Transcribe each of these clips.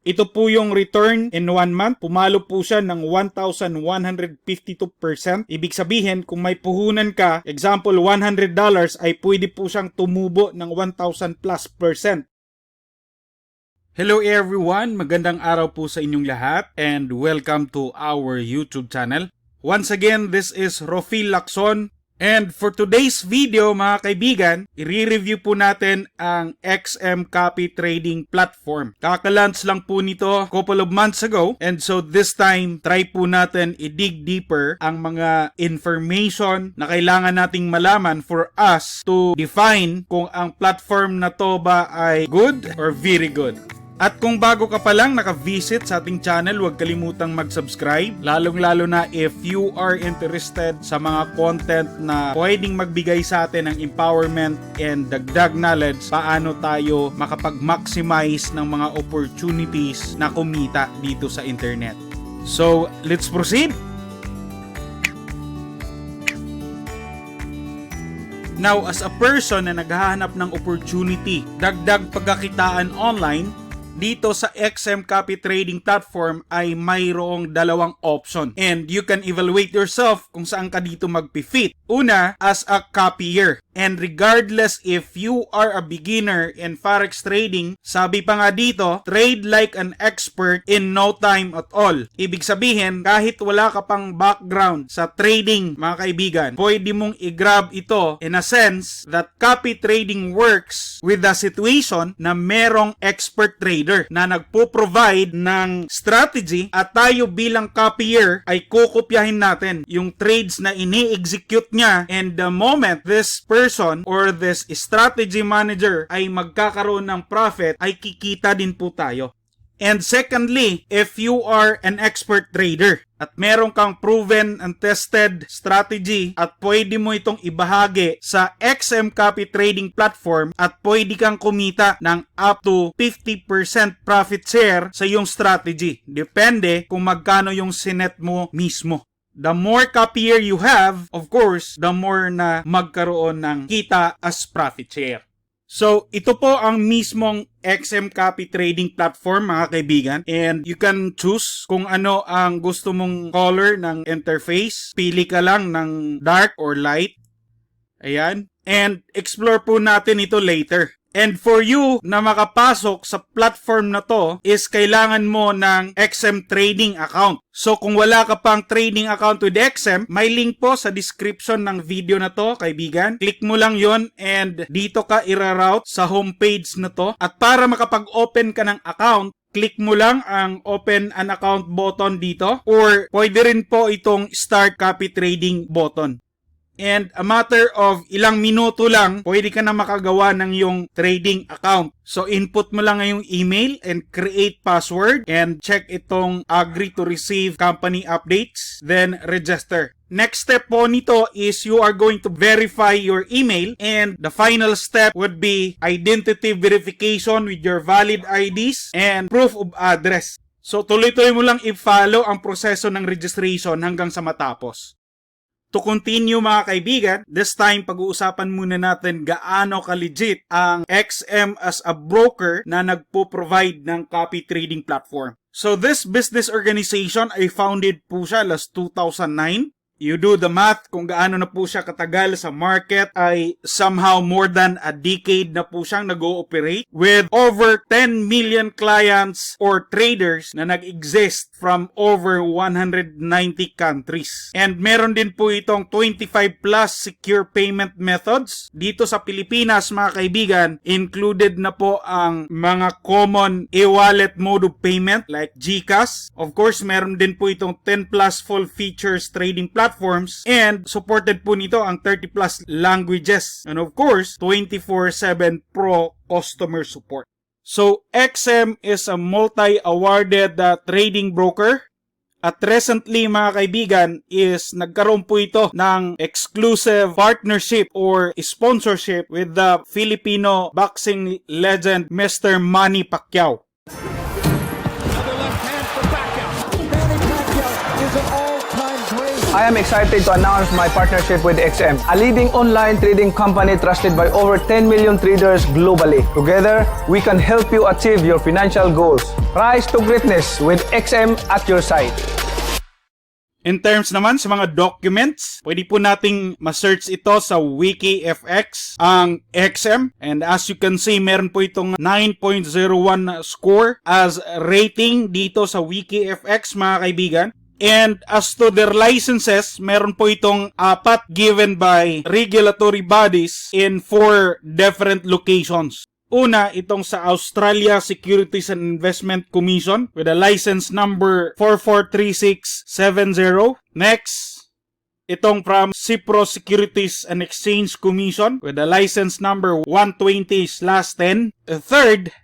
Ito po yung return in 1 month. Pumalo po siya ng 1,152%. Ibig sabihin, kung may puhunan ka, example $100, ay pwede po siyang tumubo ng 1,000 plus %. Hello everyone! Magandang araw po sa inyong lahat and welcome to our YouTube channel. Once again, this is Rofil Lacson. And for today's video mga kaibigan, i-review po natin ang XM Copy Trading Platform. Kaka-launch lang po nito a couple of months ago, and so this time, try po natin i-dig deeper ang mga information na kailangan nating malaman for us to define kung ang platform na to ba ay good or very good. At kung bago ka pa lang naka-visit sa ating channel, huwag kalimutang mag-subscribe. Lalong-lalo na if you are interested sa mga content na pwedeng magbigay sa atin ng empowerment and dagdag knowledge paano tayo makapag-maximize ng mga opportunities na kumita dito sa internet. So, let's proceed! Now, as a person na naghahanap ng opportunity, dagdag pagkakitaan online, dito sa XM Copy Trading Platform ay mayroong dalawang option. And you can evaluate yourself kung saan ka dito magpi-fit. Una, as a copyer. And regardless if you are a beginner in Forex trading, sabi pa nga dito, trade like an expert in no time at all. Ibig sabihin, kahit wala ka pang background sa trading, mga kaibigan, pwede mong i-grab ito in a sense that copy trading works with the situation na merong expert trader na nagpo-provide ng strategy at tayo bilang copyer ay kukopyahin natin yung trades na ini-execute niya, and the moment this person or this strategy manager ay magkakaroon ng profit, ay kikita din po tayo. And secondly, if you are an expert trader at meron kang proven and tested strategy at pwede mo itong ibahagi sa XM Copy Trading Platform at pwede kang kumita ng up to 50% profit share sa iyong strategy. Depende kung magkano yung sinet mo mismo. The more copyer you have, of course, the more na magkaroon ng kita as profit share. So, ito po ang mismong XM Copy Trading Platform, mga kaibigan. And you can choose kung ano ang gusto mong color ng interface. Pili ka lang ng dark or light. Ayan. And explore po natin ito later. And for you na makapasok sa platform na to is kailangan mo ng XM trading account. So kung wala ka pang trading account with XM, may link po sa description ng video na to, kaibigan. Click mo lang yon and dito ka iraroute sa homepage na to. At para makapag-open ka ng account, click mo lang ang open an account button dito, or pwede rin po itong start copy trading button. And a matter of ilang minuto lang, pwede ka na makagawa ng iyong trading account. So input mo lang ngayong email and create password and check itong agree to receive company updates, then register. Next step po nito is you are going to verify your email, and the final step would be identity verification with your valid IDs and proof of address. So tuloy-tuloy mo lang i-follow ang proseso ng registration hanggang sa matapos. To continue mga kaibigan, this time pag-uusapan muna natin gaano ka-legit ang XM as a broker na nagpo-provide ng copy trading platform. So this business organization ay founded po siya last 2009. You do the math kung gaano na po siya katagal sa market, ay somehow more than a decade na po siyang nag-ooperate with over 10 million clients or traders na nag-exist from over 190 countries. And meron din po itong 25 plus secure payment methods. Dito sa Pilipinas mga kaibigan, included na po ang mga common e-wallet mode of payment like GCash. Of course, meron din po itong 10 plus full features trading platforms, and supported po nito ang 30 plus languages, and of course 24/7 pro customer support. So XM is a multi-awarded trading broker, at recently mga kaibigan is nagkaroon po ito ng exclusive partnership or sponsorship with the Filipino boxing legend Mr. Manny Pacquiao. Another left hand for Pacquiao. Manny Pacquiao is an all-time great. I am excited to announce my partnership with XM, a leading online trading company trusted by over 10 million traders globally. Together, we can help you achieve your financial goals. Rise to greatness with XM at your side. In terms naman sa mga documents, pwede po nating ma-search ito sa WikiFX, ang XM. And as you can see, meron po itong 9.01 score as rating dito sa WikiFX, mga kaibigan. And as to their licenses, meron po itong 4 given by regulatory bodies in 4 different locations. Una, itong sa Australia Securities and Investment Commission with a license number 443670. Next, itong from Cyprus Securities and Exchange Commission with a license number 120/10. Third,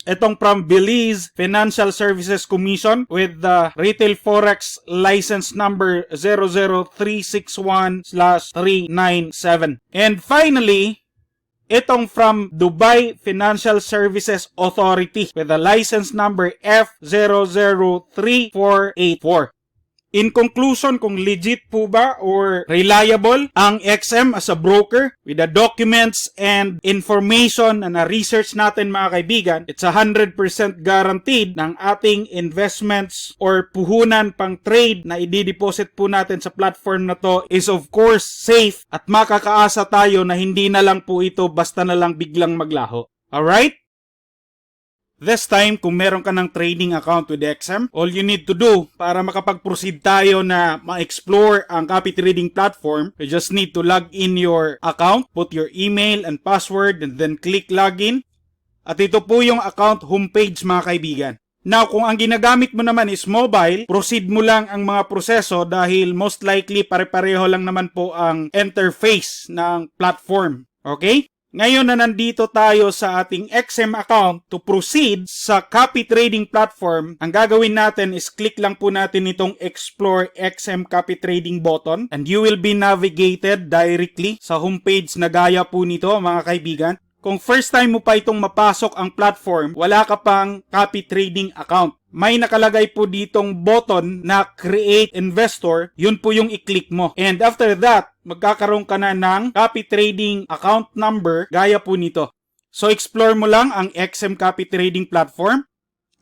itong from Belize Financial Services Commission with the Retail Forex license number 00361/397. And finally, itong from Dubai Financial Services Authority with the license number F003484. In conclusion, kung legit po ba or reliable ang XM as a broker with the documents and information na na-research natin, mga kaibigan, it's 100% guaranteed ng ating investments or puhunan pang trade na i-deposit po natin sa platform na to is of course safe at makakaasa tayo na hindi na lang po ito basta na lang biglang maglaho. Alright? This time, kung meron ka ng trading account with XM, all you need to do para makapag-proceed tayo na ma-explore ang copy trading platform, you just need to log in your account, put your email and password, and then click login. At ito po yung account homepage, mga kaibigan. Now, kung ang ginagamit mo naman is mobile, proceed mo lang ang mga proseso dahil most likely pare-pareho lang naman po ang interface ng platform. Okay? Ngayon na nandito tayo sa ating XM account to proceed sa copy trading platform, ang gagawin natin is click lang po natin itong Explore XM Copy Trading button and you will be navigated directly sa homepage na gaya po nito, mga kaibigan. Kung first time mo pa itong mapasok ang platform, wala ka pang copy trading account. May nakalagay po ditong button na Create Investor, yun po yung i-click mo. And after that, magkakaroon ka na ng copy trading account number gaya po nito. So explore mo lang ang XM Copy Trading platform.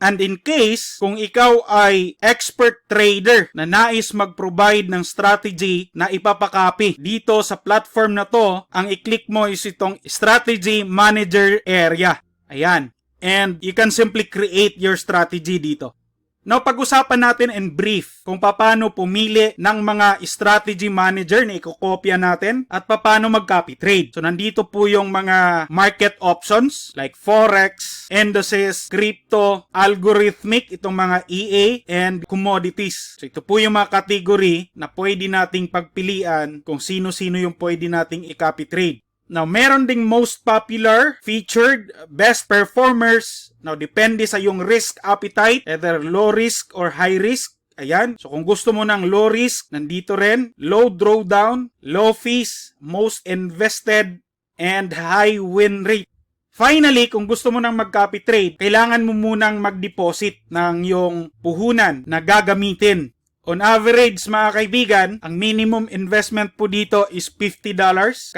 And in case, kung ikaw ay expert trader na nais mag-provide ng strategy na ipapakapi dito sa platform na to, ang i-click mo is itong Strategy Manager area. Ayan. And you can simply create your strategy dito. Now, pag-usapan natin in brief kung paano pumili ng mga strategy manager na ikokopya natin at paano mag-copy trade. So, nandito po yung mga market options like Forex, indices, crypto, algorithmic, itong mga EA, and commodities. So, ito po yung mga category na pwede nating pagpilian kung sino-sino yung pwede nating i-copy trade. Now, meron ding most popular, featured, best performers. Now, depende sa yung risk appetite, either low risk or high risk. Ayan. So, kung gusto mo ng low risk, nandito rin. Low drawdown, low fees, most invested, and high win rate. Finally, kung gusto mo nang mag-copy trade, kailangan mo munang mag-deposit ng yung puhunan na gagamitin. On average, mga kaibigan, ang minimum investment po dito is $50.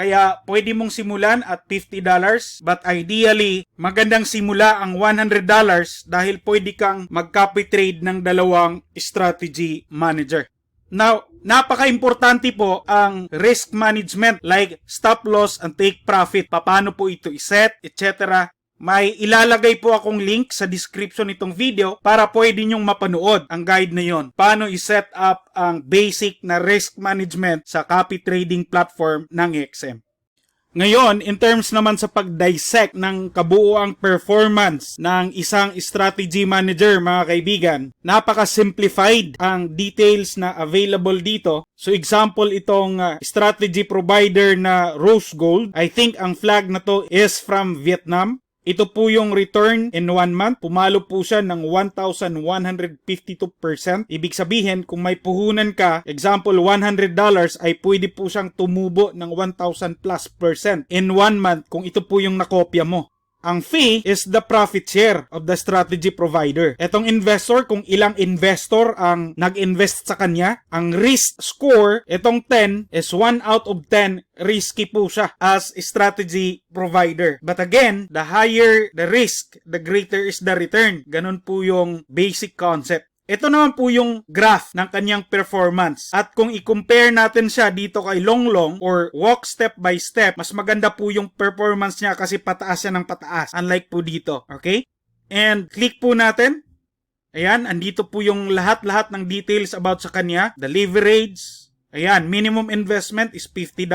Kaya pwede mong simulan at $50. But ideally, magandang simula ang $100 dahil pwede kang mag-copy trade ng dalawang strategy manager. Now, napaka-importante po ang risk management like stop loss and take profit. Paano po ito iset, etc. May ilalagay po akong link sa description nitong video para pwede nyong mapanood ang guide na yon. Paano i-set up ang basic na risk management sa copy trading platform ng XM. Ngayon, in terms naman sa pag-dissect ng kabuuang performance ng isang strategy manager, mga kaibigan, napaka-simplified ang details na available dito. So example, itong strategy provider na Rose Gold, I think ang flag na to is from Vietnam. Ito po yung return in 1 month. Pumalo po siya ng 1,152%. Ibig sabihin, kung may puhunan ka, example, $100, ay pwede po siyang tumubo ng 1,000+% in 1 month kung ito po yung nakopya mo. Ang fee is the profit share of the strategy provider. Etong investor, kung ilang investor ang nag-invest sa kanya, ang risk score, etong 10 is 1 out of 10 risky po siya as strategy provider. But again, the higher the risk, the greater is the return. Ganun po yung basic concept. Ito naman po yung graph ng kanyang performance. At kung i-compare natin siya dito kay Longlong or walk step by step, mas maganda po yung performance niya kasi pataas siya ng pataas. Unlike po dito. Okay? And click po natin. Ayan, andito po yung lahat-lahat ng details about sa kanya. The leverage. Ayan, minimum investment is $50.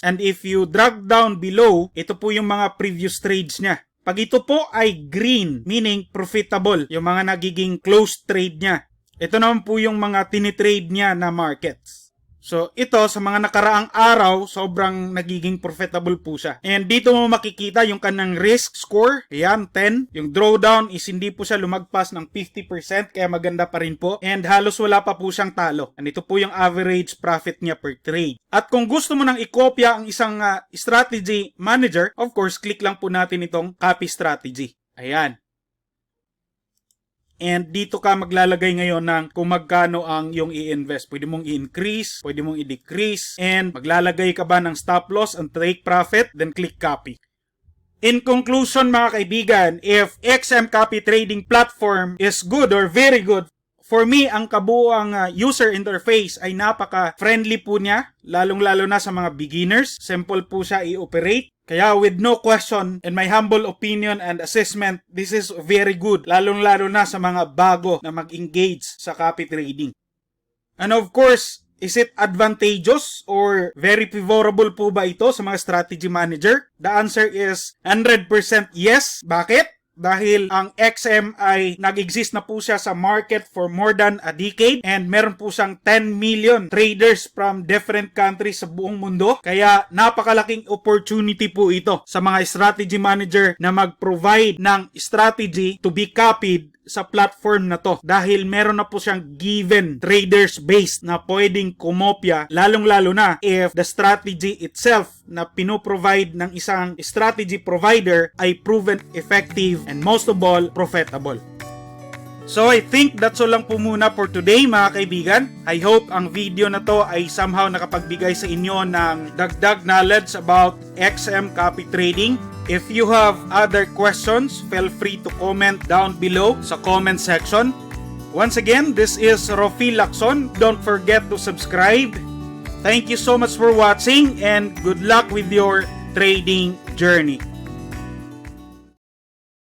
And if you drag down below, ito po yung mga previous trades niya. Pag ito po ay green, meaning profitable, yung mga nagiging closed trade niya. Ito naman po yung mga tinitrade niya na markets. So, ito sa mga nakaraang araw, sobrang nagiging profitable po siya. And dito mo makikita yung kanang risk score. Ayan, 10. Yung drawdown is hindi po siya lumagpas ng 50%, kaya maganda pa rin po. And halos wala pa po siyang talo. And ito po yung average profit niya per trade. At kung gusto mo nang ikopya ang isang strategy manager, of course, click lang po natin itong copy strategy. Ayan. And dito ka maglalagay ngayon ng kung magkano ang yung i-invest. Pwede mong i-increase, pwede mong i-decrease, and maglalagay ka ba ng stop loss and take profit, then click copy. In conclusion mga kaibigan, if XM Copy Trading Platform is good or very good, for me, ang kabuuang user interface ay napaka-friendly po niya, lalong-lalo na sa mga beginners. Simple po siya i-operate. Kaya with no question, in my humble opinion and assessment, this is very good, lalong-lalo na sa mga bago na mag-engage sa copy trading. And of course, is it advantageous or very favorable po ba ito sa mga strategy manager? The answer is 100% yes. Bakit? Dahil ang XM ay nag-exist na po siya sa market for more than a decade and meron po siyang 10 million traders from different countries sa buong mundo. Kaya napakalaking opportunity po ito sa mga strategy manager na mag-provide ng strategy to be copied sa platform na to dahil meron na po siyang given traders base na pwedeng kumopya, lalong-lalo na if the strategy itself na pinoprovide ng isang strategy provider ay proven effective and most of all, profitable. So I think that's all lang po muna for today mga kaibigan. I hope ang video na to ay somehow nakapagbigay sa inyo ng dagdag knowledge about XM copy trading. If you have other questions, feel free to comment down below sa comment section. Once again, this is Rofi Lacson. Don't forget to subscribe. Thank you so much for watching and good luck with your trading journey.